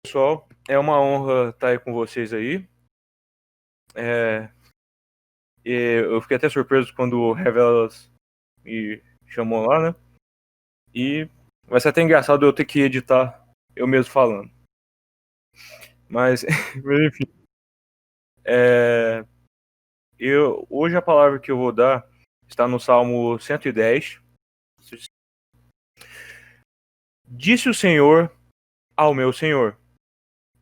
Pessoal, é uma honra estar aí com vocês aí. Eu fiquei até surpreso quando o Revelas me chamou lá, né? E vai ser até engraçado eu ter que editar eu mesmo falando. Mas, enfim. Hoje a palavra que eu vou dar está no Salmo 110. Disse o Senhor ao meu Senhor: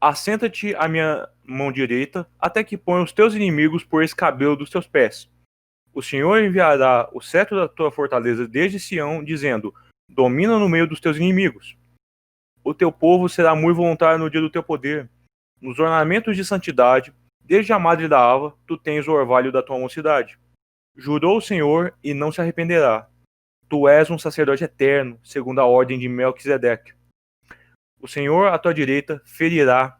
assenta-te à minha mão direita, até que ponha os teus inimigos por escabelo dos teus pés. O Senhor enviará o cetro da tua fortaleza desde Sião, dizendo: domina no meio dos teus inimigos. O teu povo será muito voluntário no dia do teu poder. Nos ornamentos de santidade, desde a madre da Ava, tu tens o orvalho da tua mocidade. Jurou o Senhor e não se arrependerá. Tu és um sacerdote eterno, segundo a ordem de Melquisedeque. O Senhor, à tua direita, ferirá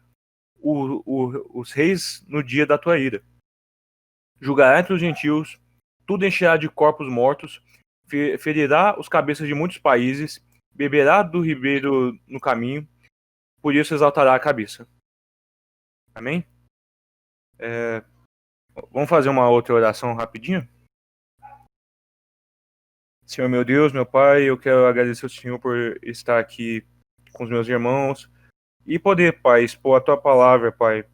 os reis no dia da tua ira. Julgará entre os gentios, tudo encherá de corpos mortos, ferirá os cabeças de muitos países, beberá do ribeiro no caminho, por isso exaltará a cabeça. Amém? Vamos fazer uma outra oração rapidinho? Senhor meu Deus, meu Pai, eu quero agradecer ao Senhor por estar aqui com os meus irmãos e poder, Pai, expor a Tua palavra, Pai,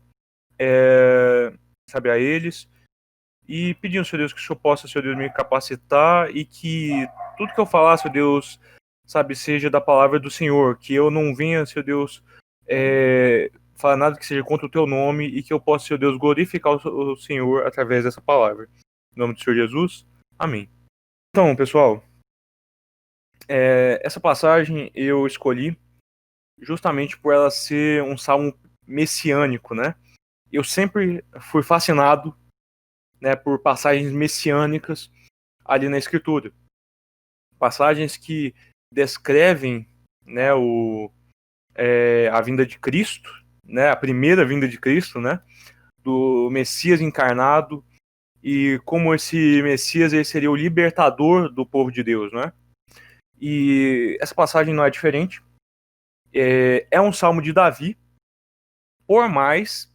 sabe, a eles, e pedindo, Senhor Deus, que o Senhor possa, Senhor Deus, me capacitar e que tudo que eu falar, Senhor Deus, sabe, seja da palavra do Senhor, que eu não venha, Senhor Deus, falar nada que seja contra o Teu nome e que eu possa, Senhor Deus, glorificar o Senhor através dessa palavra. Em nome do Senhor Jesus, amém. Então, pessoal, essa passagem eu escolhi justamente por ela ser um salmo messiânico, né? Eu sempre fui fascinado, né, por passagens messiânicas ali na Escritura. Passagens que descrevem, né, a vinda de Cristo, né, a primeira vinda de Cristo, né, do Messias encarnado, e como esse Messias ele seria o libertador do povo de Deus, né? E essa passagem não é diferente. É um salmo de Davi, por mais,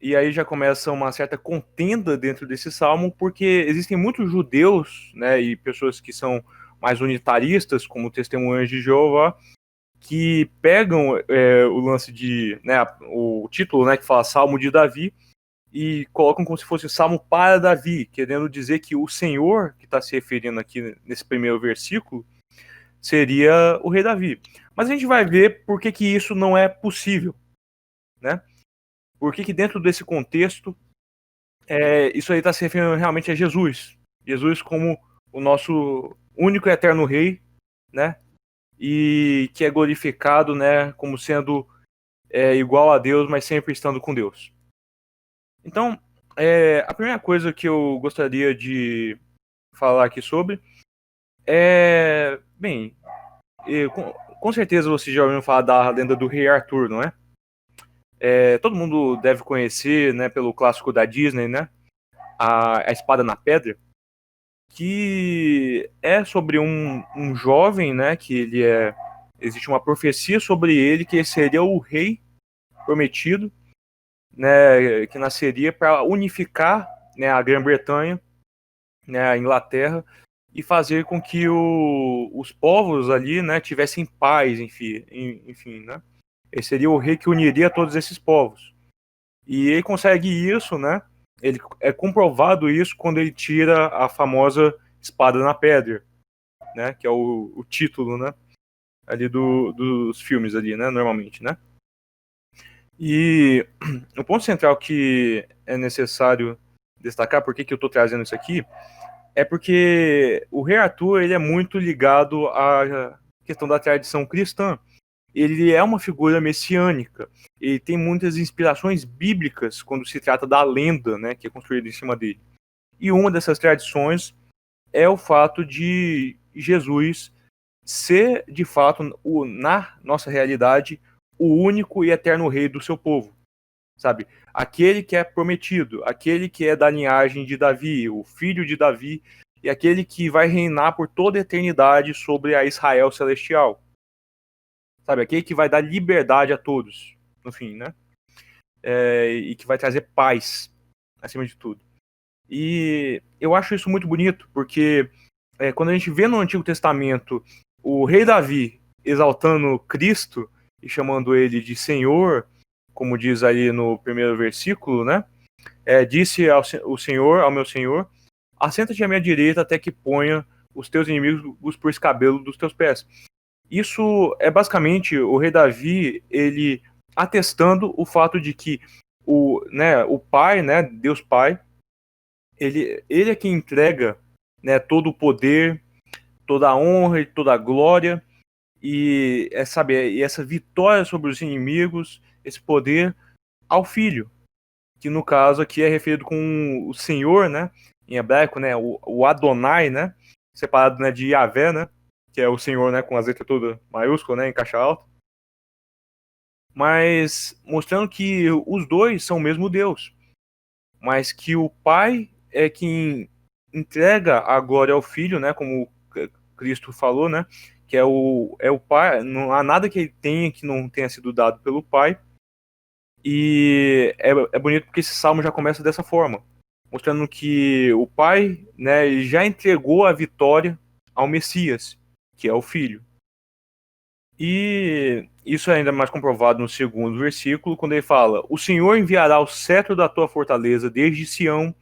e aí já começa uma certa contenda dentro desse salmo, porque existem muitos judeus, né, e pessoas que são mais unitaristas, como Testemunhas de Jeová, que pegam o lance de, né, o título, né, que fala Salmo de Davi, e colocam como se fosse Salmo para Davi, querendo dizer que o Senhor, que está se referindo aqui nesse primeiro versículo, seria o rei Davi. Mas a gente vai ver por que isso não é possível, né? Por que dentro desse contexto isso aí está se referindo realmente a Jesus. Jesus como o nosso único e eterno rei, né? E que é glorificado, né, como sendo igual a Deus, mas sempre estando com Deus. Então, a primeira coisa que eu gostaria de falar aqui sobre bem, com certeza vocês já ouviram falar da lenda do Rei Arthur, não é? Todo mundo deve conhecer, né, pelo clássico da Disney, né, a Espada na Pedra, que é sobre um jovem, né, que existe uma profecia sobre ele que ele seria o rei prometido, né, que nasceria para unificar, né, a Grã-Bretanha, né, a Inglaterra, e fazer com que os povos ali, né, tivessem paz, enfim, né? Ele seria o rei que uniria todos esses povos. E ele consegue isso, né? Ele é comprovado isso quando ele tira a famosa espada na pedra, né? Que é o título, né? Ali dos filmes ali, né? Normalmente, né? E o ponto central que é necessário destacar, por que eu estou trazendo isso aqui, é porque o Rei Arthur ele é muito ligado à questão da tradição cristã. Ele é uma figura messiânica. Ele tem muitas inspirações bíblicas quando se trata da lenda, né, que é construída em cima dele. E uma dessas tradições é o fato de Jesus ser, de fato, na nossa realidade, o único e eterno rei do seu povo. Sabe? Aquele que é prometido, aquele que é da linhagem de Davi, o filho de Davi, e aquele que vai reinar por toda a eternidade sobre a Israel celestial. Sabe? Aquele que vai dar liberdade a todos. no fim, né? E que vai trazer paz, acima de tudo. E eu acho isso muito bonito, porque quando a gente vê no Antigo Testamento o rei Davi exaltando Cristo e chamando ele de Senhor, como diz ali no primeiro versículo, né? Disse o Senhor ao meu Senhor: assenta-te à minha direita até que ponha os teus inimigos por escabelo dos teus pés. Isso é basicamente o rei Davi, ele atestando o fato de que o Pai, né, Deus Pai, ele é quem entrega, né, todo o poder, toda a honra e toda a glória e essa vitória sobre os inimigos, esse poder ao Filho, que no caso aqui é referido com o Senhor, né, em hebraico, né, o Adonai, né, separado, né, de Yahvé, né, que é o Senhor, né, com as letras todas maiúsculas, né, em caixa alta, mas mostrando que os dois são o mesmo Deus, mas que o Pai é quem entrega a glória ao Filho, né, como Cristo falou, né, que é o Pai, não há nada que ele tenha que não tenha sido dado pelo Pai. E é bonito porque esse salmo já começa dessa forma, mostrando que o Pai, né, ele já entregou a vitória ao Messias, que é o Filho. E isso é ainda mais comprovado no segundo versículo, quando ele fala: o Senhor enviará o cetro da tua fortaleza desde Sião,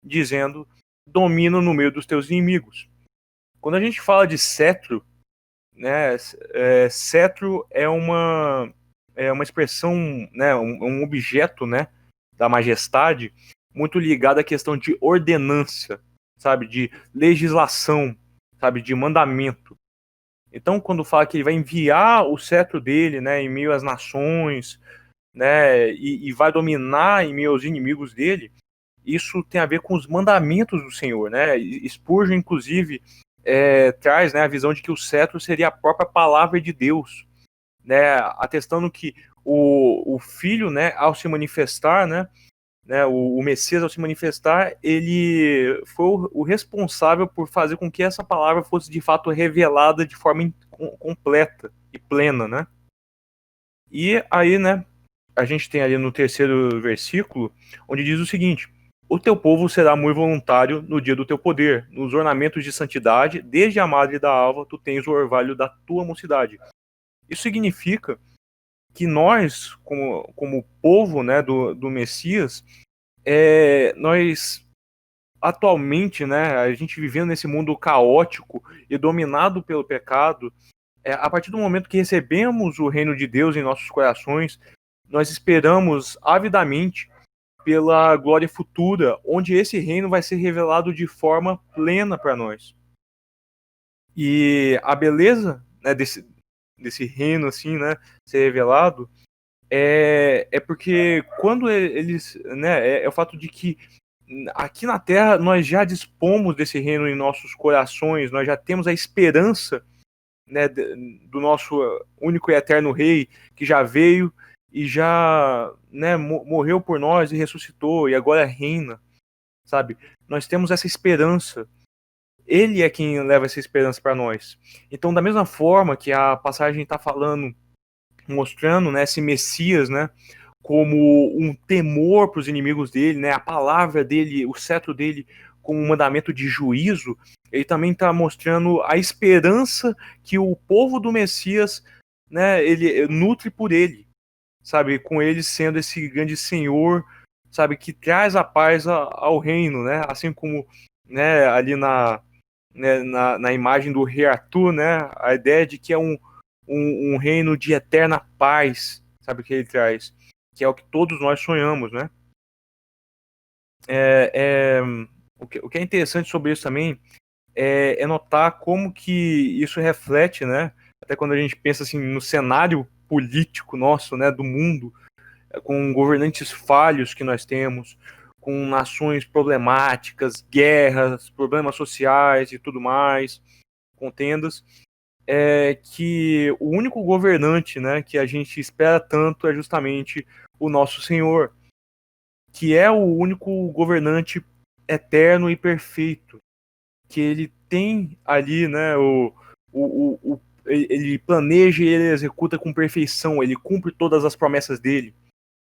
dizendo: domina no meio dos teus inimigos. Quando a gente fala de cetro, né, cetro é uma expressão, né, um objeto, né, da majestade, muito ligado à questão de ordenança, sabe, de legislação, sabe, de mandamento. Então, quando fala que ele vai enviar o cetro dele, né, em meio às nações, né, e vai dominar em meio aos inimigos dele, isso tem a ver com os mandamentos do Senhor, né? Spurgeon, inclusive, traz, né, a visão de que o cetro seria a própria palavra de Deus, né? Atestando que o Filho, né, ao se manifestar, né, o Messias, ao se manifestar, ele foi o responsável por fazer com que essa palavra fosse de fato revelada de forma completa e plena, né? E aí, né, a gente tem ali no terceiro versículo, onde diz o seguinte: o teu povo será muito voluntário no dia do teu poder, nos ornamentos de santidade, desde a madre da alva, tu tens o orvalho da tua mocidade. Isso significa que nós, como povo, né, do Messias, nós atualmente, né, a gente vivendo nesse mundo caótico e dominado pelo pecado, a partir do momento que recebemos o reino de Deus em nossos corações, nós esperamos avidamente pela glória futura, onde esse reino vai ser revelado de forma plena para nós. E a beleza, né, desse reino assim, né, ser revelado é porque quando eles, né, é o fato de que aqui na Terra nós já dispomos desse reino em nossos corações, nós já temos a esperança, né, do nosso único e eterno Rei que já veio e já, né, morreu por nós e ressuscitou e agora reina, sabe? Nós temos essa esperança. Ele é quem leva essa esperança para nós. Então, da mesma forma que a passagem está falando, mostrando, né, esse Messias, né, como um temor para os inimigos dele, né, a palavra dele, o cetro dele, como um mandamento de juízo, ele também está mostrando a esperança que o povo do Messias, né, ele nutre por ele, sabe, com ele sendo esse grande Senhor, sabe, que traz a paz ao reino, né, assim como, né, ali na imagem do rei Arthur, né, a ideia de que é um reino de eterna paz, sabe, que ele traz, que é o que todos nós sonhamos, né. O que é interessante sobre isso também é notar como que isso reflete, né, até quando a gente pensa assim no cenário político nosso, né, do mundo, com governantes falhos que nós temos, com nações problemáticas, guerras, problemas sociais e tudo mais, contendas, que o único governante, né, que a gente espera tanto é justamente o nosso Senhor, que é o único governante eterno e perfeito, que ele tem ali, né, ele planeja e ele executa com perfeição, ele cumpre todas as promessas dele,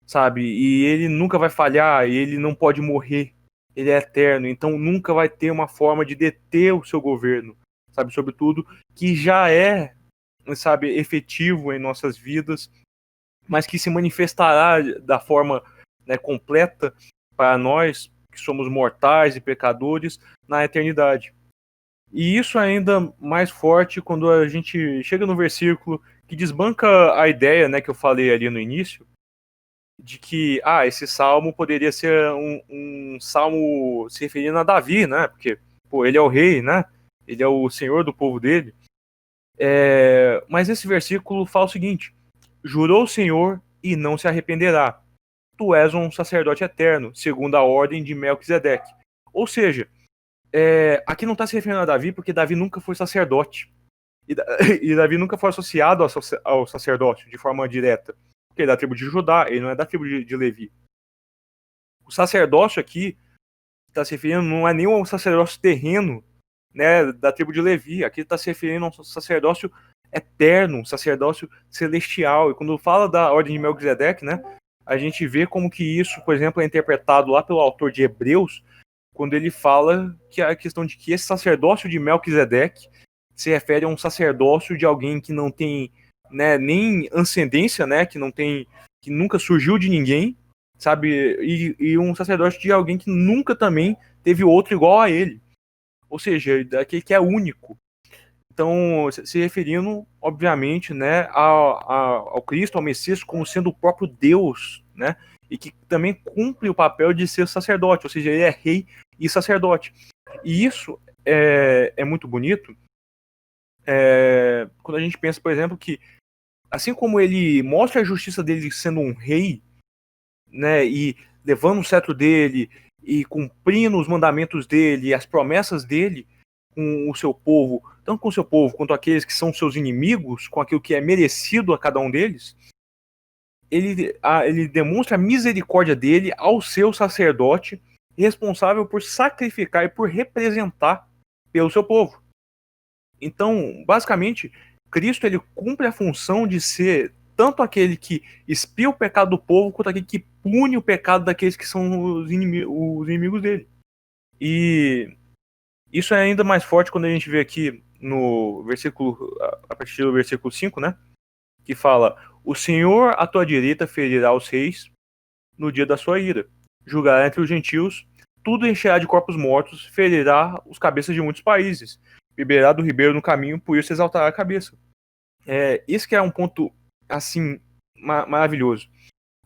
sabe? E ele nunca vai falhar, ele não pode morrer, ele é eterno, então nunca vai ter uma forma de deter o seu governo, sabe? Sobretudo que já é, sabe, efetivo em nossas vidas, mas que se manifestará da forma, né, completa para nós, que somos mortais e pecadores, na eternidade. E isso é ainda mais forte quando a gente chega no versículo que desbanca a ideia, né, que eu falei ali no início, de que esse salmo poderia ser um salmo se referindo a Davi, né? Porque pô, ele é o rei, né? Ele é o senhor do povo dele. Mas esse versículo fala o seguinte: jurou o Senhor e não se arrependerá. Tu és um sacerdote eterno, segundo a ordem de Melquisedeque. Ou seja, aqui não está se referindo a Davi, porque Davi nunca foi sacerdote. E Davi nunca foi associado ao sacerdócio de forma direta. Porque ele é da tribo de Judá, ele não é da tribo de Levi. O sacerdócio aqui está se referindo, não é nem um sacerdócio terreno, né, da tribo de Levi. Aqui está se referindo a um sacerdócio eterno, um sacerdócio celestial. E quando fala da ordem de Melquisedeque, né, a gente vê como que isso, por exemplo, é interpretado lá pelo autor de Hebreus, quando ele fala que a questão de que esse sacerdócio de Melquisedeque se refere a um sacerdócio de alguém que não tem, né, nem ascendência, né, que nunca surgiu de ninguém, sabe, e um sacerdócio de alguém que nunca também teve outro igual a ele, ou seja, daquele que é único. Então, se referindo, obviamente, né, ao Cristo, ao Messias, como sendo o próprio Deus, né, e que também cumpre o papel de ser sacerdote, ou seja, ele é rei e sacerdote. E isso é muito bonito, quando a gente pensa, por exemplo, que assim como ele mostra a justiça dele sendo um rei, né, e levando o cetro dele e cumprindo os mandamentos dele, as promessas dele com o seu povo, tanto com o seu povo quanto aqueles que são seus inimigos, com aquilo que é merecido a cada um deles, ele demonstra a misericórdia dele ao seu sacerdote, responsável por sacrificar e por representar pelo seu povo. Então, basicamente, Cristo ele cumpre a função de ser tanto aquele que expia o pecado do povo, quanto aquele que pune o pecado daqueles que são os inimigos dele. E isso é ainda mais forte quando a gente vê aqui no versículo, a partir do versículo 5, né? Que fala: o Senhor à tua direita ferirá os reis no dia da sua ira, julgará entre os gentios, tudo encherá de corpos mortos, ferirá os cabeças de muitos países, beberá do ribeiro no caminho, por isso exaltará a cabeça. Esse que é um ponto, assim, maravilhoso.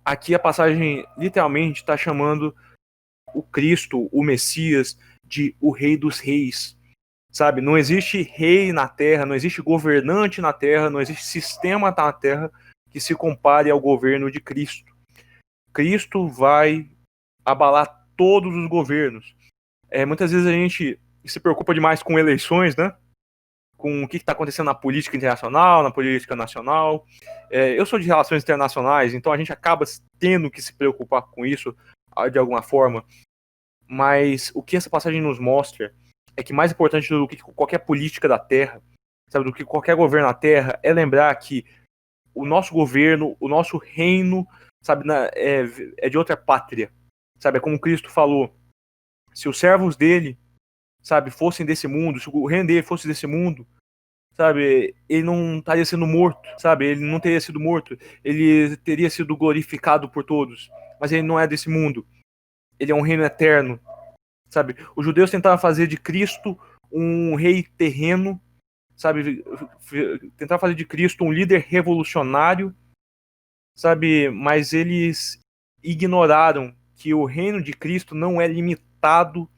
Aqui a passagem literalmente está chamando o Cristo, o Messias, de o Rei dos Reis. Sabe? Não existe rei na Terra, não existe governante na Terra, não existe sistema na Terra que se compare ao governo de Cristo. Cristo vai abalar todos os governos. Muitas vezes a gente se preocupa demais com eleições, né? Com o que está acontecendo na política internacional, na política nacional. Eu sou de relações internacionais, então a gente acaba tendo que se preocupar com isso de alguma forma. Mas o que essa passagem nos mostra é que mais importante do que qualquer política da Terra, sabe, do que qualquer governo na Terra, é lembrar que o nosso governo, o nosso reino, sabe, é de outra pátria. Sabe, é como Cristo falou: se os servos dele, sabe, fossem desse mundo, se o reino dele fosse desse mundo, sabe, ele não estaria sendo morto, sabe, ele não teria sido morto, ele teria sido glorificado por todos, mas ele não é desse mundo, ele é um reino eterno, sabe. Os judeus tentavam fazer de Cristo um rei terreno, sabe, tentar fazer de Cristo um líder revolucionário, sabe, mas eles ignoraram que o reino de Cristo não é limitado,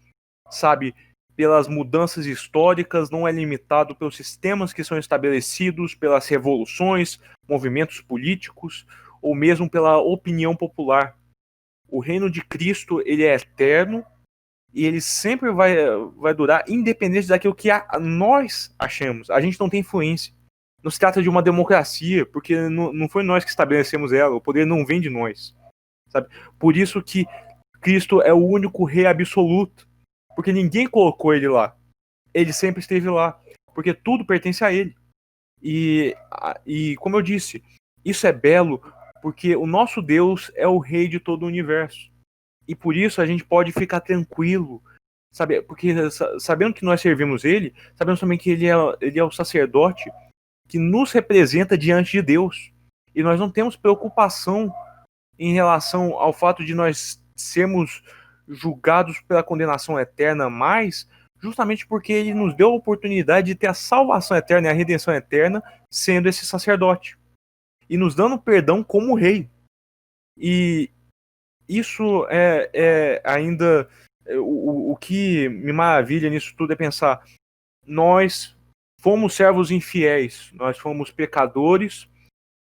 sabe, pelas mudanças históricas, não é limitado pelos sistemas que são estabelecidos, pelas revoluções, movimentos políticos, ou mesmo pela opinião popular. O reino de Cristo, ele é eterno, e ele sempre vai durar, independente daquilo que nós achamos. A gente não tem influência. Não se trata de uma democracia, porque não foi nós que estabelecemos ela, o poder não vem de nós, sabe? Por isso que Cristo é o único rei absoluto, porque ninguém colocou ele lá. Ele sempre esteve lá, porque tudo pertence a ele. E como eu disse, isso é belo porque o nosso Deus é o rei de todo o universo. E por isso a gente pode ficar tranquilo, sabe? Porque sabendo que nós servimos ele, sabemos também que ele é o sacerdote que nos representa diante de Deus. E nós não temos preocupação em relação ao fato de nós sermos julgados pela condenação eterna, mas justamente porque ele nos deu a oportunidade de ter a salvação eterna e a redenção eterna sendo esse sacerdote. E nos dando perdão como rei. E isso é ainda o que me maravilha nisso tudo é pensar, nós fomos servos infiéis, nós fomos pecadores,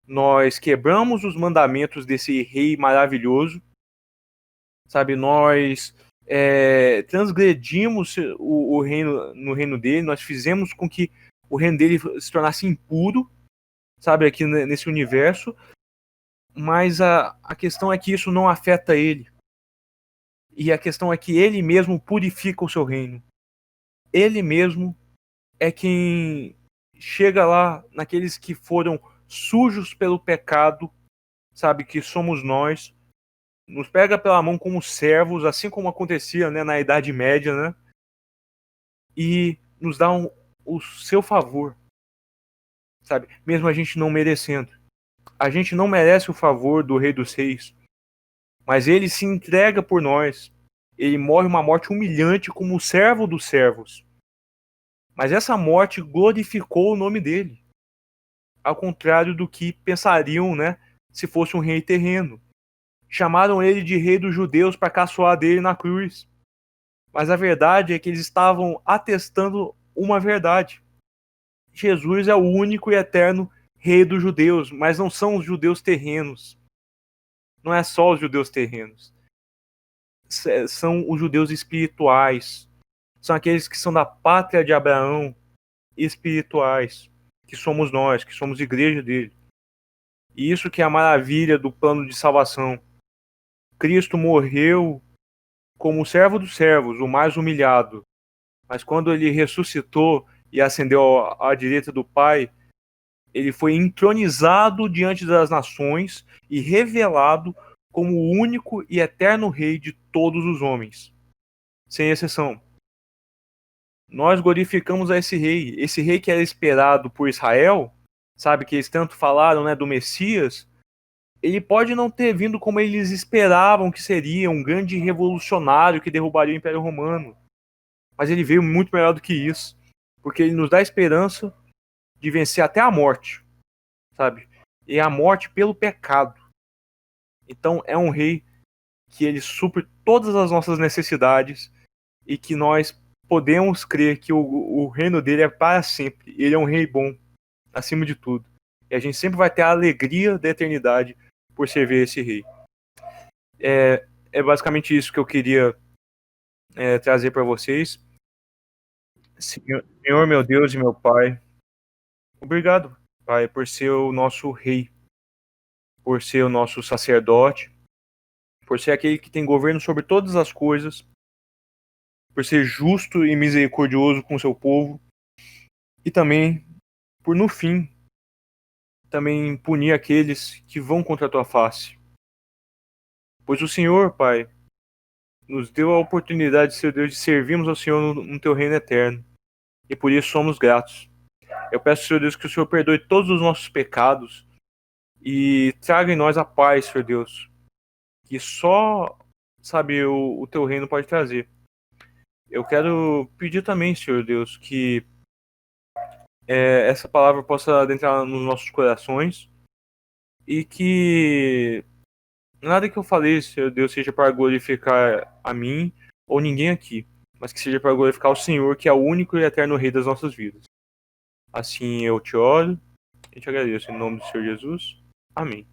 nós quebramos os mandamentos desse rei maravilhoso, sabe, nós transgredimos o reino, no reino dele, nós fizemos com que o reino dele se tornasse impuro, sabe, aqui nesse universo, mas a questão é que isso não afeta ele. E a questão é que ele mesmo purifica o seu reino. Ele mesmo é quem chega lá naqueles que foram sujos pelo pecado, sabe, que somos nós, nos pega pela mão como servos, assim como acontecia, né, na Idade Média, né, e nos dá o seu favor, sabe, mesmo a gente não merecendo. A gente não merece o favor do Rei dos Reis, mas ele se entrega por nós. Ele morre uma morte humilhante como o servo dos servos. Mas essa morte glorificou o nome dele. Ao contrário do que pensariam, né, se fosse um rei terreno. Chamaram ele de rei dos judeus para caçoar dele na cruz. Mas a verdade é que eles estavam atestando uma verdade. Jesus é o único e eterno rei dos judeus, mas não são os judeus terrenos. Não é só os judeus terrenos. São os judeus espirituais. São aqueles que são da pátria de Abraão, espirituais, que somos nós, que somos igreja dele. E isso que é a maravilha do plano de salvação. Cristo morreu como o servo dos servos, o mais humilhado. Mas quando ele ressuscitou e ascendeu à direita do Pai, ele foi entronizado diante das nações e revelado como o único e eterno rei de todos os homens, sem exceção. Nós glorificamos a esse rei que era esperado por Israel, sabe, que eles tanto falaram, né, do Messias. Ele pode não ter vindo como eles esperavam que seria, um grande revolucionário que derrubaria o Império Romano, mas ele veio muito melhor do que isso, porque ele nos dá a esperança de vencer até a morte, sabe, e a morte pelo pecado. Então é um rei que ele supre todas as nossas necessidades e que nós podemos crer que o reino dele é para sempre. Ele é um rei bom, acima de tudo. E a gente sempre vai ter a alegria da eternidade por servir esse rei. É basicamente isso que eu queria trazer para vocês. Senhor, meu Deus e meu Pai, obrigado, Pai, por ser o nosso rei, por ser o nosso sacerdote, por ser aquele que tem governo sobre todas as coisas, por ser justo e misericordioso com o seu povo, e também por, no fim, também punir aqueles que vão contra a tua face. Pois o Senhor, Pai, nos deu a oportunidade, Senhor Deus, de servirmos ao Senhor no teu reino eterno, e por isso somos gratos. Eu peço, Senhor Deus, que o Senhor perdoe todos os nossos pecados e traga em nós a paz, Senhor Deus, que só, sabe, o teu reino pode trazer. Eu quero pedir também, Senhor Deus, que essa palavra possa adentrar nos nossos corações e que nada que eu falei, Senhor Deus, seja para glorificar a mim ou ninguém aqui, mas que seja para glorificar o Senhor, que é o único e eterno Rei das nossas vidas. Assim eu te oro e te agradeço em nome do Senhor Jesus. Amém.